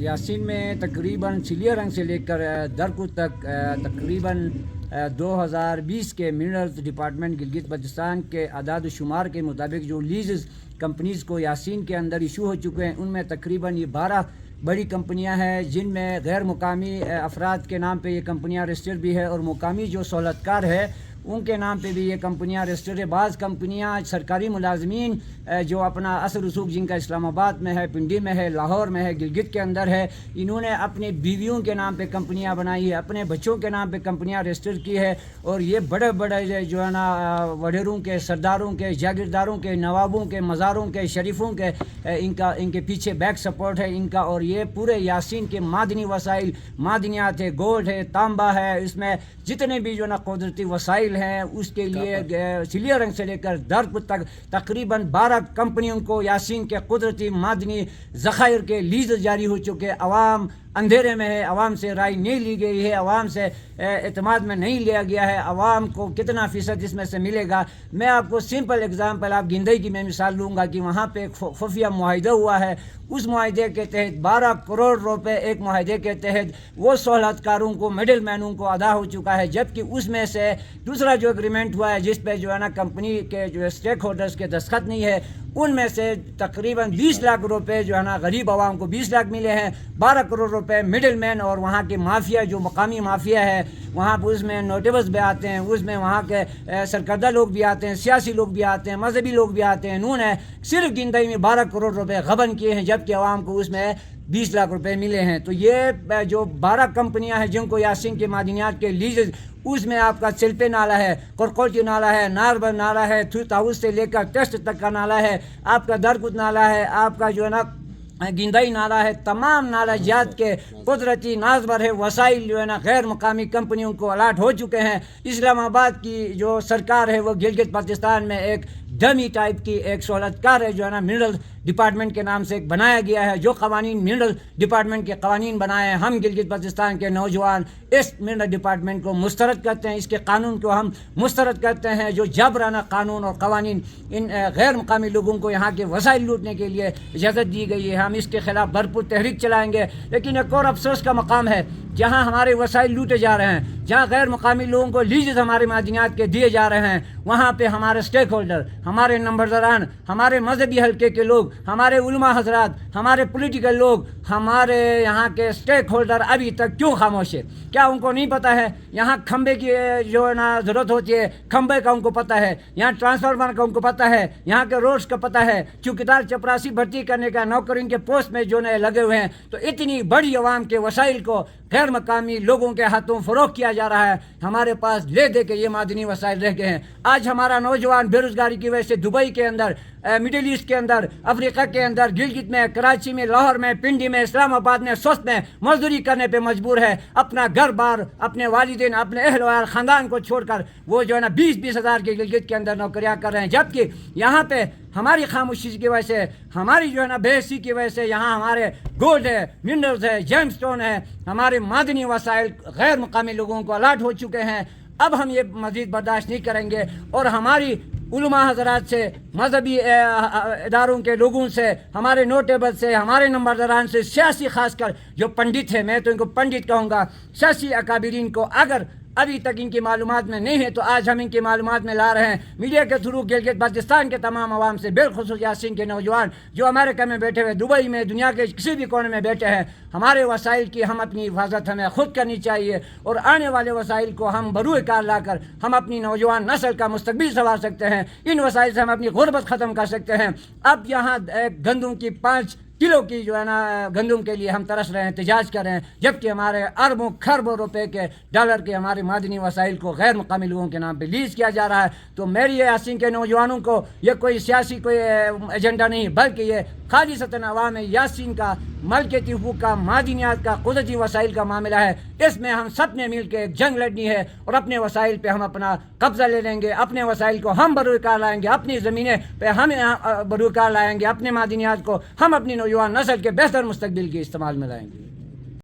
यासीन में तकरीबन सिलिया रंग से लेकर दरकुत तक तकरीबन 2020 के मिनरल्स डिपार्टमेंट गिलगित बल्तिस्तान के आदाद शुमार के मुताबिक जो लीज़ कंपनीज़ को यासीन के अंदर इशू हो चुके हैं, उनमें तकरीबन ये 12 बड़ी कंपनियां हैं, जिनमें गैर मुकामी अफराद के नाम पे ये कंपनियां रजिस्टर्ड भी है और मुकामी जो सहूलतकार है उनके नाम पे भी ये कंपनियां रजिस्टर्ड है। बाज़ कंपनियां सरकारी मुलाजमीन जो अपना असर रसूख जिनका इस्लामाबाद में है, पिंडी में है, लाहौर में है, गिलगित के अंदर है, इन्होंने अपनी बीवियों के नाम पे कंपनियां बनाई है, अपने बच्चों के नाम पे कंपनियां रजिस्टर की है। और ये बड़े बड़े जो है ना वडेरों के, सरदारों के, जागीरदारों के, नवाबों के, मज़ारों के, शरीफों के इनके पीछे बैक सपोर्ट है इनका। और ये पूरे यासीन के मादनी वसाइल, मादनियात है, गोल्ड है, तांबा है, इसमें जितने भी जो ना कुदरती वसाइल हैं उसके लिए सिलिया रंग से लेकर दरकुत तक तकरीबन 12 कंपनियों को यासीन के कुदरती मादनी ज़खायर के लीज़ जारी हो चुके। अवाम अंधेरे में है, अवाम से राय नहीं ली गई है, अवाम से एतमाद में नहीं लिया गया है। अवाम को कितना फ़ीसद इसमें से मिलेगा? मैं आपको सिंपल एग्जांपल, आप गिंदई की मैं मिसाल लूँगा कि वहाँ पे एक खुफिया मुआहिदा हुआ है। उस मुआहिदे के तहत 12 करोड़ रुपए एक मुआहिदे के तहत वो सहूलतकारों को, मिडिल मैनों को अदा हो चुका है। जबकि उसमें से दूसरा जो एग्रीमेंट हुआ है जिस पे जो है ना कंपनी के जो स्टेक होल्डर्स के दस्तखत नहीं है, उनमें से तकरीबन 20 लाख रुपए जो है ना गरीब आवाम को 20 लाख मिले हैं, 12 करोड़ रुपए मिडिल मैन और वहाँ के माफिया जो मकामी माफिया है वहाँ पर उसमें नोटेबल्स भी आते हैं, उसमें वहाँ के सरकर्दा लोग भी आते हैं, सियासी लोग भी आते हैं, मजहबी लोग भी आते हैं। उन्होंने सिर्फ गिनती में 12 करोड़ रुपए गबन किए हैं, जबकि आवाम को उसमें 20 लाख रुपए मिले हैं। तो ये जो 12 कंपनियां हैं जिनको यासीन के मादनियात के लीज, उसमें आपका चिल्पे नाला है, कोरकोटी नाला है, नारबल नाला है, थूताउस से लेकर टेस्ट तक का नाला है, आपका दरकुत नाला है, आपका जो है ना गिंदई नाला है। तमाम नाला जात के कुदरती नाजबर है वसाइल जो है ना गैर मुकामी कंपनियों को अलाट हो चुके हैं। इस्लामाबाद की जो सरकार है वो गिलगित बल्तिस्तान में एक डमी टाइप की एक सहूलतकार है जो है ना मिनरल डिपार्टमेंट के नाम से एक बनाया गया है। जो कवानीन मिनरल डिपार्टमेंट के कवानीन बनाए हैं, हम गिलगित बल्तिस्तान के नौजवान इस मिनरल डिपार्टमेंट को मुस्तरद करते हैं, इसके कानून को हम मुस्तरद करते हैं। जो जबराना कानून और कवानीन इन गैर मुकामी लोगों को यहाँ के वसाइल लूटने के लिए इजाज़त दी गई है, हम इसके खिलाफ भरपूर तहरीक चलाएँगे। लेकिन एक और अफसोस का मकाम है, जहाँ हमारे वसाइल लूटे जा रहे हैं, जहाँ गैर मुकामी लोगों को लीजेस हमारे मादनियात के दिए जा रहे हैं, वहाँ पे हमारे स्टेक होल्डर, हमारे नंबरदारान, हमारे मजहबी हल्के के लोग, हमारे उलमा हजरात, हमारे पॉलिटिकल लोग, हमारे यहाँ के स्टेक होल्डर अभी तक क्यों खामोश है? क्या उनको नहीं पता है यहाँ खंबे की जो है ना ज़रूरत होती है, खंबे का उनको पता है, यहाँ ट्रांसफार्मर का उनको पता है, यहाँ के रोड्स का पता है, चौकीदार चपरासी भर्ती करने का नौकरी के पोस्ट में जो है लगे हुए हैं। तो इतनी बड़ी आवाम के वसाइल को गैर मकामी लोगों के हाथों फ़रोख्त किया जा रहा है। हमारे पास ले दे के ये मादनी वसाइल रह गए हैं। आज हमारा नौजवान बेरोज़गारी की वजह से दुबई के अंदर, मिडिल ईस्ट के अंदर, अफ्रीका के अंदर, गिलगित में, कराची में, लाहौर में, पिंडी में, इस्लामाबाद में, सोस्त में मजदूरी करने पे मजबूर है। अपना घर बार, अपने वालिदैन, अपने अहल ख़ानदान को छोड़कर वो जो है ना 20-20 हज़ार के गिलगित के अंदर नौकरियाँ कर रहे हैं। जबकि यहाँ पे हमारी खामोशी की वजह से, हमारी जो है ना बेहसी की वजह से यहाँ हमारे गोल्ड है, मिनरल्स है, जेमस्टोन है, हमारे मादनी वसाइल गैर मुकामी लोगों को अलाट हो चुके हैं। अब हम ये मज़ीद बर्दाश्त नहीं करेंगे और हमारी उलमा हजरात से, मजहबी इदारों के लोगों से, हमारे नोटेबल से, हमारे नंबरदारान से, सियासी खासकर जो पंडित है, मैं तो इनको पंडित कहूँगा, सियासी अकाबिरीन को अगर अभी तक इनकी मालूमात में नहीं है तो आज हम इनकी मालूमात में ला रहे हैं मीडिया के थ्रू। गिलगित बल्तिस्तान के तमाम आवाम से, बिलखुसूस यासीन के नौजवान जो अमेरिका में बैठे हुए, दुबई में, दुनिया के किसी भी कोने में बैठे हैं, हमारे वसाइल की हम अपनी हिफाजत हमें खुद करनी चाहिए और आने वाले वसाइल को हम बरूए कार लाकर हम अपनी नौजवान नस्ल का मुस्तकबिल संवार सकते हैं। इन वसाइल से हम अपनी गुर्बत ख़त्म कर सकते हैं। अब यहाँ गंदम की 5 किलो की जो है ना गंदम के लिए हम तरस रहे हैं, एहतजाज कर रहे हैं, जबकि हमारे अरबों खरबों रुपए के, डॉलर के हमारे मादनी वसाइल को गैर मुकामी लोगों के नाम पे लीज किया जा रहा है। तो मेरी यासीन के नौजवानों को ये कोई सियासी कोई एजेंडा नहीं, बल्कि ये खालिसतन अवाम यासीन का, मलकियती हुकूक का, मादनियात का, कुदरती वसाइल का मामला है। इसमें हम सब ने मिल के एक जंग लड़नी है और अपने वसाइल पे हम अपना कब्जा ले लेंगे, अपने वसाइल को हम बरूकार लाएंगे, अपनी ज़मीनें पे हम बरूकार लाएंगे, अपने मादनियात को हम अपनी नौजवान नस्ल के बेहतर मुस्तकबिल के इस्तेमाल में लाएंगे।